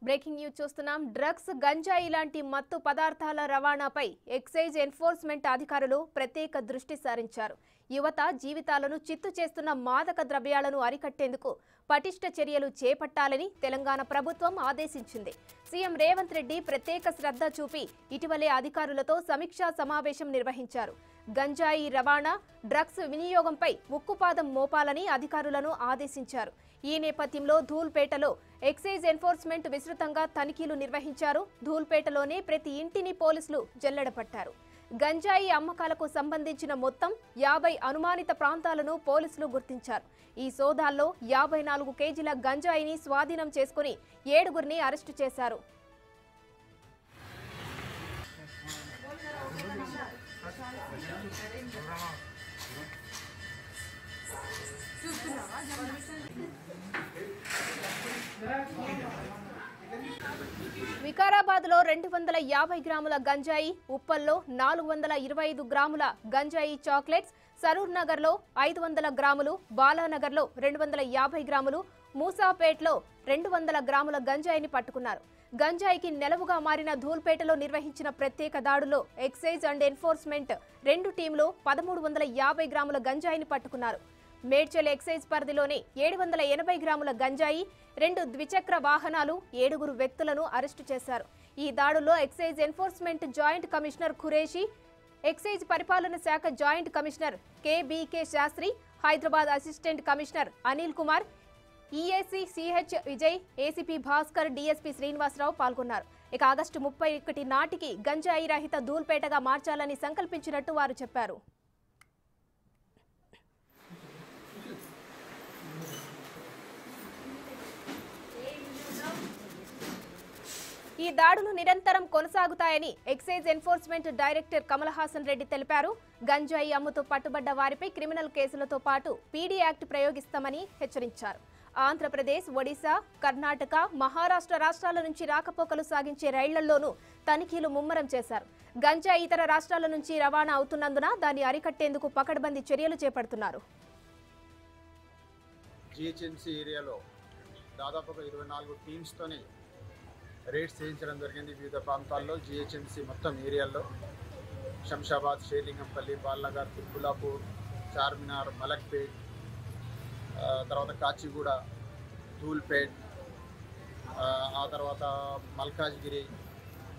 Breaking news చూస్తున్నాం. Drugs, గంజాయి లాంటి మత్తు పదార్థాల రవాణాపై ఎక్సైజ్ ఎన్ఫోర్స్మెంట్ అధికారులు ప్రత్యేక దృష్టి సారించారు. యువత జీవితాలను చిత్తు చేస్తున్న మాదక ద్రవ్యాలను అరికట్టేందుకు పటిష్ట చర్యలు చేపట్టాలని తెలంగాణ ప్రభుత్వం ఆదేశించింది. సీఎం రేవంత్ రెడ్డి ప్రత్యేక శ్రద్ధ చూపి ఇటీవలే అధికారులతో సమీక్షా సమావేశం నిర్వహించారు. గంజాయి రవాణా, డ్రగ్స్ వినియోగంపై ఉక్కుపాదం మోపాలని అధికారులను ఆదేశించారు. ఈ నేపథ్యంలో ధూల్పేటలో ఎక్సైజ్ ఎన్ఫోర్స్మెంట్ విస్తృతంగా తనిఖీలు నిర్వహించారు. ధూల్పేటలోనే ప్రతి ఇంటిని పోలీసులు జల్లెడపట్టారు. గంజాయి అమ్మకాలకు సంబంధించిన మొత్తం 50 అనుమానిత ప్రాంతాలను పోలీసులు గుర్తించారు. ఈ సోదాల్లో 54 కేజీల గంజాయిని స్వాధీనం చేసుకుని 7గురిని అరెస్టు చేశారు. వికారాబాద్ లో 250 గ్రాముల గంజాయి, ఉప్పల్లో 425 గ్రాముల గంజాయి చాక్లెట్స్, సరూర్ నగర్ లో 500 గ్రాములు, బాలానగర్ లో 250 గ్రాములు, మూసాపేట్లో 200 గ్రాముల గంజాయిని పట్టుకున్నారు. గంజాయికి నెలవుగా మారిన ధూల్పేటలో నిర్వహించిన ప్రత్యేక దాడుల్లో ఎక్సైజ్ అండ్ ఎన్ఫోర్స్మెంట్ 2 టీంలు 1350 గ్రాముల గంజాయిని పట్టుకున్నారు. మేడ్చల్ ఎక్సైజ్ పరిధిలోని 780 గ్రాముల గంజాయి, 2 ద్విచక్ర వాహనాలు, 7గురు వ్యక్తులను అరెస్టు చేశారు. ఈ దాడుల్లో excise enforcement joint commissioner Qureshi, excise పరిపాలన శాఖ joint commissioner KBK Shastri, Hyderabad assistant commissioner Anil Kumar, EAC CH Vijay, ACP Bhaskar, DSP Srinivasarao పాల్గొన్నారు. ఇక ఆగస్టు 31 నాటికి గంజాయి రహిత ధూల్పేటగా మార్చాలని సంకల్పించినట్టు వారు చెప్పారు. ఈ దాడులు నిరంతరం కొనసాగుతాయని excise enforcement director Kamal Haasan Reddy తెలిపారు. గంజాయి అమ్ముతూ పట్టుబడ్డ వారిపై క్రిమినల్ కేసులతో పాటు పీడీ యాక్ట్ ప్రయోగిస్తామని హెచ్చరించారు. ఆంధ్రప్రదేశ్, ఒడిశా, కర్ణాటక, మహారాష్ట్ర రాష్ట్రాల నుంచి రాకపోకలు సాగించే రైళ్లలోనూ తనిఖీలు ముమ్మరం చేశారు. గంజాయి ఇతర రాష్ట్రాల నుంచి రవాణా అవుతున్నందున దాన్ని అరికట్టేందుకు పకడ్బందీ చర్యలు చేపడుతున్నారు. జిహెచ్ఎంసీ ఏరియాలో దాదాపుగా 24 టీమ్స్తోని రేడ్స్ చేయించడం జరిగింది. వివిధ ప్రాంతాల్లో జిహెచ్ఎంసీ మొత్తం ఏరియాల్లో శంషాబాద్, షేర్లింగంపల్లి, బాల్నగర్, తుర్కులాపూర్, చార్మినార్, మలక్పేట్, తర్వాత కాచిగూడ, ధూల్పేట్, ఆ తర్వాత మల్కాజ్గిరి,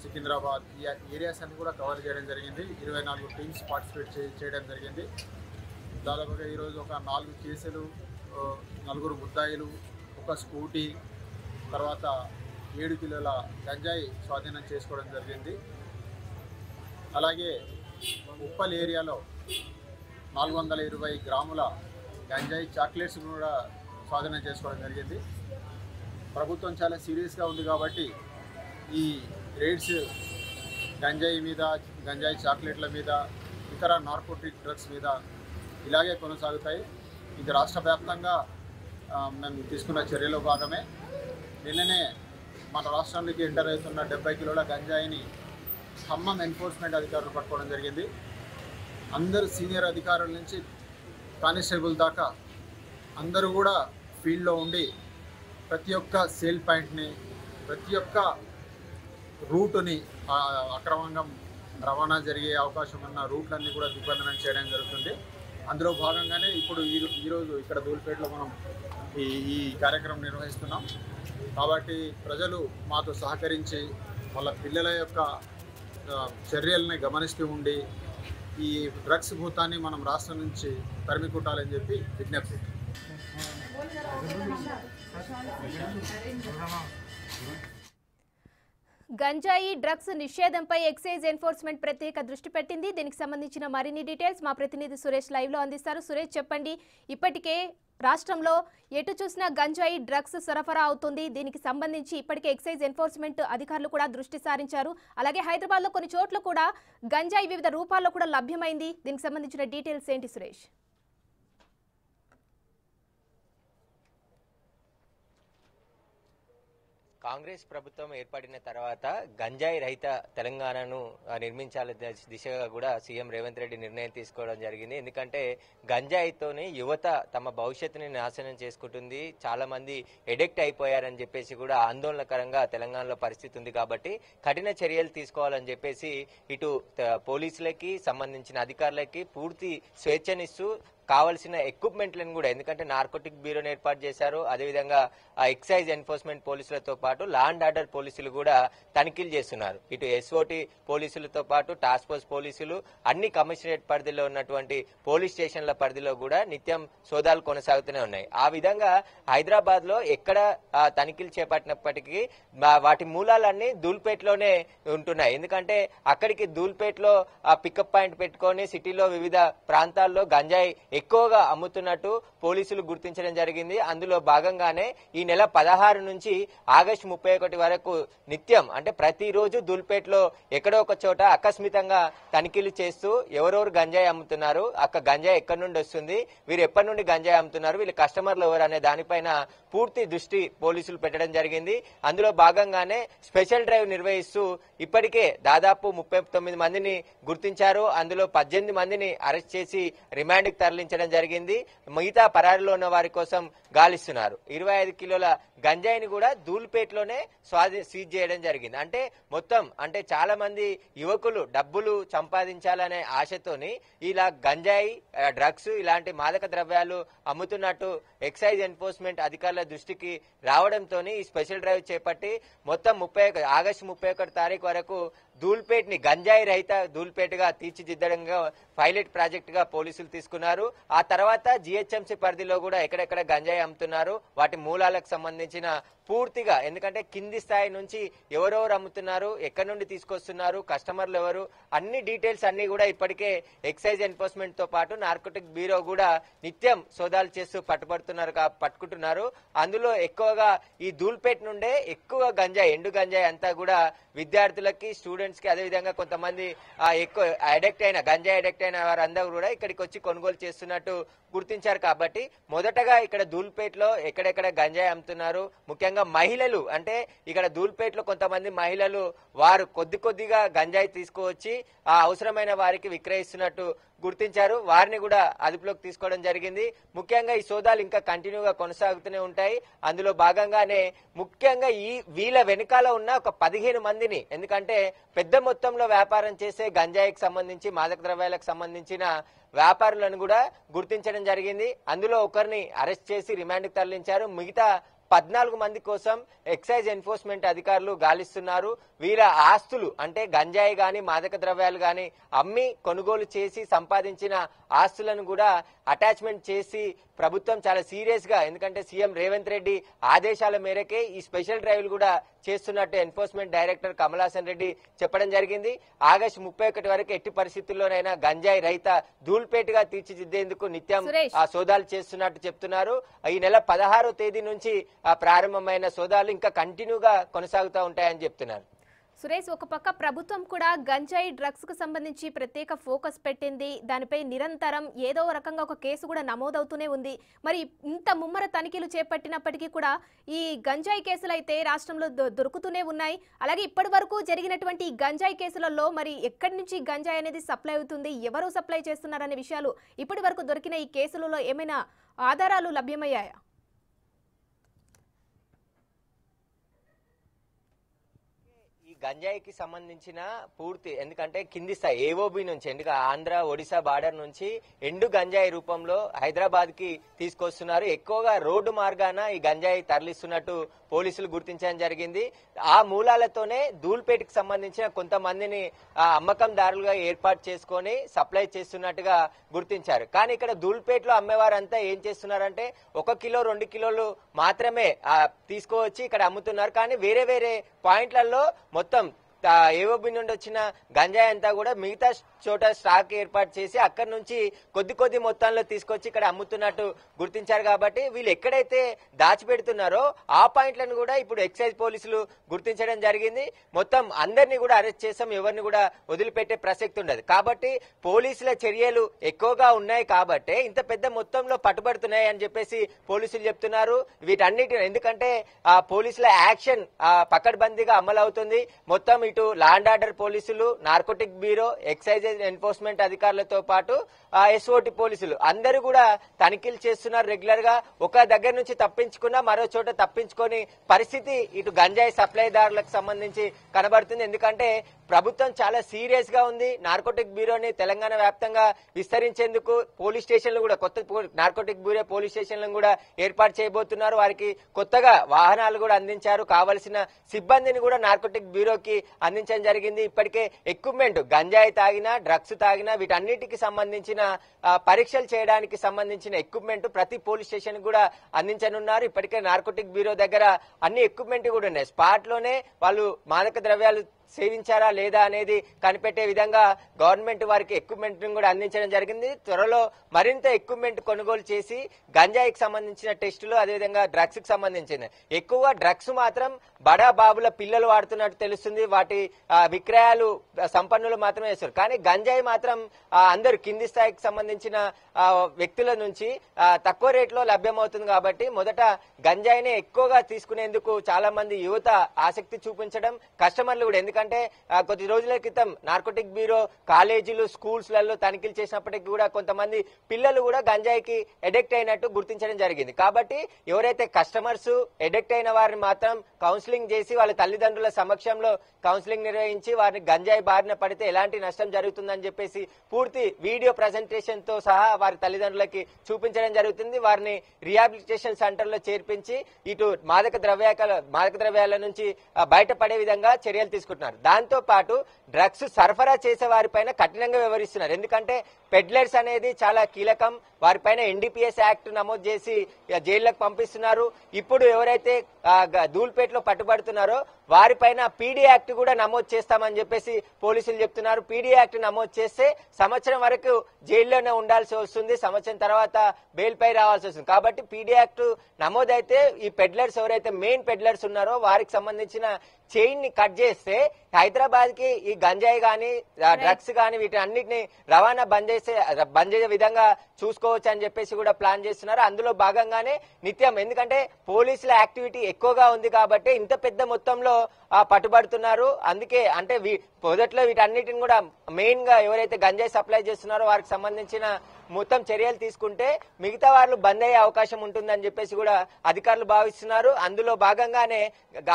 సికింద్రాబాద్, ఈ ఏరియాస్ అన్ని కూడా కవర్ చేయడం జరిగింది. 24 టీమ్స్ పార్టిసిపేట్ చేయడం జరిగింది. దాదాపుగా ఈరోజు ఒక 4 కేసులు, 4 ముద్దాయిలు, ఒక స్కూటీ, తర్వాత 7 కిలోల గంజాయి స్వాధీనం చేసుకోవడం జరిగింది. అలాగే ఉప్పల్ ఏరియాలో 420 గ్రాముల గంజాయి చాక్లెట్స్ కూడా స్వాధీనం చేసుకోవడం జరిగింది. ప్రభుత్వం చాలా సీరియస్గా ఉంది కాబట్టి ఈ రేడ్స్ గంజాయి మీద, గంజాయి చాక్లెట్ల మీద, ఇతర నార్కోటిక్ డ్రగ్స్ మీద ఇలాగే కొనసాగుతాయి. ఇది రాష్ట్ర వ్యాప్తంగా మేము తీసుకున్న చర్యలో భాగమే. నిన్ననే మన రాష్ట్రానికి ఎంటర్ అవుతున్న 70 కిలోల గంజాయిని ఖమ్మం ఎన్ఫోర్స్మెంట్ అధికారులు పట్టుకోవడం జరిగింది. అందరు సీనియర్ అధికారుల నుంచి కానిస్టేబుల్ దాకా అందరూ కూడా ఫీల్డ్లో ఉండి ప్రతి ఒక్క సేల్ పాయింట్ని, ప్రతి ఒక్క రూటుని, అక్రమంగా రవాణా జరిగే అవకాశం ఉన్న రూట్లన్నీ కూడా దిగ్బంధనం చేయడం జరుగుతుంది. అందులో భాగంగానే ఇప్పుడు ఈరోజు ఇక్కడ ధూల్పేటలో మనం ఈ కార్యక్రమం నిర్వహిస్తున్నాం. కాబట్టి ప్రజలు మాతో సహకరించి వాళ్ళ పిల్లల యొక్క చర్యల్ని గమనిస్తూ ఉండి ఈ డ్రగ్స్ భూతాన్ని మనం రాష్ట్రం నుంచి తరిమి కొట్టాలని చెప్పి విజ్ఞప్తి. గంజాయి, డ్రగ్స్ నిషేధంపై ఎక్సైజ్ ఎన్ఫోర్స్మెంట్ ప్రత్యేక దృష్టి పెట్టింది. దీనికి సంబంధించిన మరిన్ని డీటెయిల్స్ మా ప్రతినిధి సురేష్ లైవ్ లో అందిస్తారు. సురేష్, చెప్పండి, ఇప్పటికే రాష్ట్రంలో ఎటు చూసినా గంజాయి, డ్రగ్స్ సరఫరా అవుతుంది. దీనికి సంబంధించి ఇప్పటికే ఎక్సైజ్ ఎన్ఫోర్స్మెంట్ అధికారులు కూడా దృష్టి సారించారు. అలాగే హైదరాబాద్ లో కొన్ని చోట్ల కూడా గంజాయి వివిధ రూపాల్లో కూడా లభ్యమైంది. దీనికి సంబంధించిన డీటెయిల్స్ ఏంటి సురేష్? కాంగ్రెస్ ప్రభుత్వం ఏర్పడిన తర్వాత గంజాయి రహిత తెలంగాణను నిర్మించాల దిశగా కూడా సీఎం రేవంత్ రెడ్డి నిర్ణయం తీసుకోవడం జరిగింది. ఎందుకంటే గంజాయితోనే యువత తమ భవిష్యత్తుని నాశనం చేసుకుంటుంది, చాలా మంది ఎడిక్ట్ అయిపోయారని చెప్పేసి కూడా ఆందోళనకరంగా తెలంగాణలో పరిస్థితి ఉంది. కాబట్టి కఠిన చర్యలు తీసుకోవాలని చెప్పేసి ఇటు పోలీసులకి సంబంధించిన అధికారులకి పూర్తి స్వేచ్ఛనిస్తూ కావాల్సిన ఎక్విప్మెంట్లను కూడా, ఎందుకంటే నార్కోటిక్ బ్యూరోని ఏర్పాటు చేశారు, అదేవిధంగా ఎక్సైజ్ ఎన్ఫోర్స్మెంట్ పోలీసులతో పాటు లా అండ్ ఆర్డర్ పోలీసులు కూడా తనిఖీలు చేస్తున్నారు. ఇటు ఎస్ఓటి పోలీసులతో పాటు టాస్క్ ఫోర్స్ పోలీసులు అన్ని కమిషనరేట్ పరిధిలో ఉన్నటువంటి పోలీస్ స్టేషన్ల పరిధిలో కూడా నిత్యం సోదాలు కొనసాగుతూనే ఉన్నాయి. ఆ విధంగా హైదరాబాద్ లో ఎక్కడ తనిఖీలు చేపట్టినప్పటికీ వాటి మూలాలన్నీ ధూల్పేటలోనే ఉంటున్నాయి. ఎందుకంటే అక్కడికి ధూల్పేటలో పికప్ పాయింట్ పెట్టుకొని సిటీలో వివిధ ప్రాంతాల్లో గంజాయి ఎక్కువగా అమ్ముతున్నట్టు పోలీసులు గుర్తించడం జరిగింది. అందులో భాగంగానే ఈ నెల 16 నుంచి ఆగస్టు 31 వరకు నిత్యం అంటే ప్రతిరోజు ధూల్పేటలో ఎక్కడో ఒక చోట ఆకస్మికంగా తనిఖీలు చేస్తూ ఎవరెవరు గంజాయి అమ్ముతున్నారు, గంజాయి ఎక్కడి నుండి వస్తుంది, వీరు ఎప్పటి నుండి గంజాయి అమ్ముతున్నారు, వీళ్ళ కస్టమర్లు ఎవరు అనే దానిపైన పూర్తి దృష్టి పోలీసులు పెట్టడం జరిగింది. అందులో భాగంగానే స్పెషల్ డ్రైవ్ నిర్వహిస్తూ ఇప్పటికే దాదాపు 39 మందిని గుర్తించారు. అందులో 18 మందిని అరెస్ట్ చేసి రిమాండ్కి తరలించడం జరిగింది. మిగతా పరారీలో ఉన్న వారి కోసం గాలిస్తున్నారు. 25 కిలోల గంజాయిని కూడా ధూల్పేటలోనే సీజ్ చేయడం జరిగింది. అంటే చాలా మంది యువకులు డబ్బులు సంపాదించాలనే ఆశతోని ఇలా గంజాయి, డ్రగ్స్ ఇలాంటి మాదక ద్రవ్యాలు అమ్ముతున్నట్టు ఎక్సైజ్ ఎన్ఫోర్స్మెంట్ అధికారుల దృష్టికి రావడంతో ఈ స్పెషల్ డ్రైవ్ చేపట్టి మొత్తం ఆగస్టు 31 తారీఖు వరకు ధూల్పేట్ ని గంజాయి రహిత ధూల్పేటగా తీర్చిదిద్దడంగా పైలట్ ప్రాజెక్ట్ గా పోలీసులు తీసుకున్నారు. ఆ తర్వాత జిహెచ్ఎంసీ పరిధిలో కూడా ఎక్కడెక్కడ గంజాయి అమ్ముతున్నారు, వాటి మూలాలకు సంబంధించిన పూర్తిగా, ఎందుకంటే కింది స్థాయి నుంచి ఎవరెవరు అమ్ముతున్నారు, ఎక్కడి నుండి తీసుకొస్తున్నారు, కస్టమర్లు ఎవరు, అన్ని డీటెయిల్స్ అన్ని కూడా ఇప్పటికే ఎక్సైజ్ ఎన్ఫోర్స్మెంట్ తో పాటు నార్కోటిక్ బ్యూరో కూడా నిత్యం సోదాలు చేస్తూ పట్టుకుంటున్నారు. అందులో ఎక్కువగా ఈ ధూల్పేట్ నుండే ఎక్కువ గంజాయి, ఎండు గంజాయి అంతా కూడా విద్యార్థులకి, స్టూడెంట్స్ కి, అదేవిధంగా కొంతమంది ఎక్కువ గంజాయి అడిక్ట్ అయిన వారందరూ కూడా ఇక్కడికి వచ్చి కొనుగోలు చేస్తున్నట్టు గుర్తించారు. కాబట్టి మొదటగా ఇక్కడ ధూల్పేటలో ఎక్కడెక్కడ గంజాయి అమ్ముతున్నారు, ముఖ్యంగా మహిళలు, అంటే ఇక్కడ ధూల్పేటలో కొంతమంది మహిళలు వారు కొద్దిగా గంజాయి తీసుకువచ్చి ఆ అవసరమైన వారికి విక్రయిస్తున్నట్టు గుర్తించారు. వారిని కూడా అదుపులోకి తీసుకోవడం జరిగింది. ముఖ్యంగా ఈ సోదాలు ఇంకా కంటిన్యూగా కొనసాగుతూనే ఉంటాయి. అందులో భాగంగానే ముఖ్యంగా వీళ్ళ వెనుకాల ఉన్న ఒక 15 మందిని, ఎందుకంటే పెద్ద మొత్తంలో వ్యాపారం చేసే గంజాయికి సంబంధించి, మాదక ద్రవ్యాలకు సంబంధించిన వ్యాపారులను కూడా గుర్తించడం జరిగింది. అందులో ఒకరిని అరెస్ట్ చేసి రిమాండ్కి తరలించారు. మిగతా 14 మంది కోసం ఎక్సైజ్ ఎన్ఫోర్స్మెంట్ అధికారులు గాలిస్తున్నారు. వీళ్ళ ఆస్తులు, అంటే గంజాయి గాని మాదక ద్రవ్యాలు గాని అమ్మి కొనుగోలు చేసి సంపాదించిన ఆస్తులను కూడా అటాచ్మెంట్ చేసి ప్రభుత్వం చాలా సీరియస్ గా, ఎందుకంటే సీఎం రేవంత్ రెడ్డి ఆదేశాల మేరకే ఈ స్పెషల్ డ్రైవ్లు కూడా చేస్తున్నట్టు ఎన్ఫోర్స్మెంట్ డైరెక్టర్ కమల్ హాసన్ రెడ్డి చెప్పడం జరిగింది. ఆగస్టు 31 వరకు ఎట్టి పరిస్థితుల్లోనైనా గంజాయి రహిత ధూల్పేటగా తీర్చిదిద్దేందుకు నిత్యం సోదాలు చేస్తున్నట్టు చెప్తున్నారు. ఈ నెల 16వ తేదీ నుంచి ప్రారంభమైన సోదాలు ఇంకా కంటిన్యూగా కొనసాగుతూ ఉంటాయని చెప్తున్నారు. సురేష్, ఒక పక్క ప్రభుత్వం కూడా గంజాయి డ్రగ్స్ కు సంబంధించి ప్రత్యేక ఫోకస్ పెట్టింది. దానిపై నిరంతరం ఏదో రకంగా ఒక కేసు కూడా నమోదవుతూనే ఉంది. మరి ఇంత ముమ్మర తనిఖీలు చేపట్టినప్పటికీ కూడా ఈ గంజాయి కేసులు అయితే రాష్ట్రంలో దొరుకుతూనే ఉన్నాయి. అలాగే ఇప్పటి వరకు జరిగినటువంటి గంజాయి కేసులలో మరి ఎక్కడి నుంచి గంజాయి అనేది సప్లై అవుతుంది, ఎవరు సప్లై చేస్తున్నారనే విషయాలు ఇప్పటి వరకు దొరికిన ఈ కేసులలో ఏమైనా ఆధారాలు లభ్యమయ్యాయా? గంజాయికి సంబంధించిన పూర్తి, ఎందుకంటే కింది స్థాయి ఏఓబి నుంచి, ఎందుకంటే ఆంధ్ర ఒడిశా బార్డర్ నుంచి ఎండు గంజాయి రూపంలో హైదరాబాద్ కి తీసుకొస్తున్నారు. ఎక్కువగా రోడ్డు మార్గాన ఈ గంజాయి తరలిస్తున్నట్టు పోలీసులు గుర్తించడం జరిగింది. ఆ మూలాలతోనే ధూల్పేటకి సంబంధించిన కొంతమందిని అమ్మకందారులుగా ఏర్పాటు చేసుకొని సప్లై చేస్తున్నట్టుగా గుర్తించారు. కానీ ఇక్కడ ధూల్పేటలో అమ్మేవారంతా ఏం చేస్తున్నారంటే 1 కిలో 2 కిలోలు మాత్రమే తీసుకువచ్చి ఇక్కడ అమ్ముతున్నారు. కానీ వేరే పాయింట్లలో మొత్తం ఏఓబి నుండి వచ్చిన గంజాయి అంతా కూడా మిగతా చోట స్టాక్ ఏర్పాటు చేసి అక్కడి నుంచి కొద్ది మొత్తంలో తీసుకొచ్చి ఇక్కడ అమ్ముతున్నట్టు గుర్తించారు. కాబట్టి వీళ్ళు ఎక్కడైతే దాచిపెడుతున్నారో ఆ పాయింట్లను కూడా ఇప్పుడు ఎక్సైజ్ పోలీసులు గుర్తించడం జరిగింది. మొత్తం అందరినీ కూడా అరెస్ట్ చేసాం, ఎవరిని కూడా వదిలిపెట్టే ప్రసక్తి ఉండదు. కాబట్టి పోలీసుల చర్యలు ఎక్కువగా ఉన్నాయి కాబట్టి ఇంత పెద్ద మొత్తంలో పట్టుబడుతున్నాయి అని చెప్పేసి పోలీసులు చెప్తున్నారు. వీటన్నిటి ఎందుకంటే ఆ పోలీసుల యాక్షన్ పకడ్బందీగా అమలు అవుతుంది. మొత్తం ఇటు లా అండ్ ఆర్డర్ పోలీసులు, నార్కోటిక్ బ్యూరో, ఎక్సైజ్ ఎన్ఫోర్స్మెంట్ అధికారులతో పాటు ఎస్ఓటి పోలీసులు అందరూ కూడా తనిఖీలు చేస్తున్నారు రెగ్యులర్ గా. ఒక దగ్గర నుంచి తప్పించుకున్నా మరో చోట తప్పించుకొని పరిస్థితి ఇటు గంజాయి సప్లైదారులకు సంబంధించి కనబడుతుంది. ఎందుకంటే ప్రభుత్వం చాలా సీరియస్ గా ఉంది. నార్కోటిక్ బ్యూరోని తెలంగాణ వ్యాప్తంగా విస్తరించేందుకు పోలీస్ స్టేషన్లు కూడా కొత్త నార్కోటిక్ బ్యూరో పోలీస్ స్టేషన్లను కూడా ఏర్పాటు చేయబోతున్నారు. వారికి కొత్తగా వాహనాలు కూడా అందించారు. కావలసిన సిబ్బందిని కూడా నార్కోటిక్ బ్యూరోకి అందించడం జరిగింది. ఇప్పటికే ఎక్విప్మెంట్ గంజాయి తాగినా, డ్రగ్స్ తాగినా వీటన్నిటికి సంబంధించిన పరీక్షలు చేయడానికి సంబంధించిన ఎక్విప్మెంట్ ప్రతి పోలీస్ స్టేషన్ కూడా అందించనున్నారు. ఇప్పటికే నార్కోటిక్ బ్యూరో దగ్గర అన్ని ఎక్విప్మెంట్ కూడా ఉన్నాయి. స్పాట్ లోనే వాళ్ళు మాదక ద్రవ్యాలు సేవించారా లేదా అనేది కనిపెట్టే విధంగా గవర్నమెంట్ వారికి ఎక్విప్మెంట్ కూడా అందించడం జరిగింది. త్వరలో మరింత ఎక్విప్మెంట్ కొనుగోలు చేసి గంజాయికి సంబంధించిన టెస్టులు, అదేవిధంగా డ్రగ్స్ కి సంబంధించిన ఎక్కువగా డ్రగ్స్ మాత్రం బడా బాబుల పిల్లలు వాడుతున్నట్టు తెలుస్తుంది. వాటి విక్రయాలు సంపన్నులు మాత్రమే చేస్తారు. కానీ గంజాయి మాత్రం అందరు కింది స్థాయికి సంబంధించిన వ్యక్తుల నుంచి తక్కువ రేట్లో లభ్యమవుతుంది. కాబట్టి మొదట గంజాయిని ఎక్కువగా తీసుకునేందుకు చాలా మంది యువత ఆసక్తి చూపించడం, కస్టమర్లు కూడా. ఎందుకంటే కొద్ది రోజుల క్రితం నార్కోటిక్ బ్యూరో కాలేజీలు, స్కూల్స్ లలో తనిఖీలు చేసినప్పటికీ కూడా కొంతమంది పిల్లలు కూడా గంజాయికి ఎడిక్ట్ అయినట్టు గుర్తించడం జరిగింది. కాబట్టి ఎవరైతే కస్టమర్స్ ఎడిక్ట్ అయిన వారిని మాత్రం కౌన్సిలింగ్ చేసి వాళ్ళ తల్లిదండ్రుల సమక్షంలో కౌన్సిలింగ్ నిర్వహించి వారిని గంజాయి బారిన పడితే ఎలాంటి నష్టం జరుగుతుందని చెప్పేసి పూర్తి వీడియో ప్రజెంటేషన్ తో సహా వారి తల్లిదండ్రులకి చూపించడం జరుగుతుంది. వారిని రిహాబిలిటేషన్ సెంటర్ లో చేర్పించి ఇటు మాదక ద్రవ్యాల నుంచి బయటపడే విధంగా చర్యలు తీసుకుంటున్నారు. దాంతో పాటు డ్రగ్స్ సరఫరా చేసే వారిపైన కఠినంగా వ్యవహరిస్తున్నారు. ఎందుకంటే పెడ్లర్స్ అనేది చాలా కీలకం. వారిపైన ఎన్డీపీఎస్ యాక్ట్ నమోదు చేసి జైళ్లకు పంపిస్తున్నారు. ఇప్పుడు ఎవరైతే ధూల్పేటలో పట్టుబడుతున్నారో వారిపైన పీడీ యాక్ట్ కూడా నమోదు చేస్తామని చెప్పేసి పోలీసులు చెప్తున్నారు. పీడీ యాక్ట్ నమోదు చేస్తే సంవత్సరం వరకు జైల్లోనే ఉండాల్సి వస్తుంది. సంవత్సరం తర్వాత బెయిల్ పై రావాల్సి వస్తుంది. కాబట్టి పీడీ యాక్ట్ నమోదైతే ఈ పెడ్లర్స్ ఎవరైతే మెయిన్ పెడ్లర్స్ ఉన్నారో వారికి సంబంధించిన చైన్ ని కట్ చేస్తే హైదరాబాద్ కి ఈ గంజాయి గాని, డ్రగ్స్ గాని వీటి అన్నిటిని రవాణా బంద్ చేసే విధంగా చూసుకోవచ్చు అని చెప్పేసి కూడా ప్లాన్ చేస్తున్నారు. అందులో భాగంగానే నిత్యం, ఎందుకంటే పోలీసుల యాక్టివిటీ ఎక్కువగా ఉంది కాబట్టి ఇంత పెద్ద మొత్తంలో పట్టుబడుతున్నారు. అందుకే అంటే మొదట్లో వీటన్నిటిని కూడా మెయిన్ గా ఎవరైతే గంజాయి సప్లై చేస్తున్నారో వారికి సంబంధించిన మొత్తం చర్యలు తీసుకుంటే మిగతా వాళ్ళు బంద్ అయ్యే అవకాశం ఉంటుందని చెప్పేసి కూడా అధికారులు భావిస్తున్నారు. అందులో భాగంగానే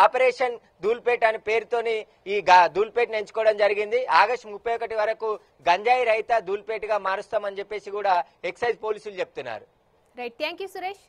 ఆపరేషన్ ధూల్పేట్ అనే పేరుతోని ఈ ధూల్పేట్ ఎంచుకోవడం జరిగింది. ఆగస్టు 31 వరకు గంజాయి రహిత ధూల్పేట్ గా మారుస్తామని చెప్పేసి కూడా ఎక్సైజ్ పోలీసులు చెప్తున్నారు. Right, thank you Suresh.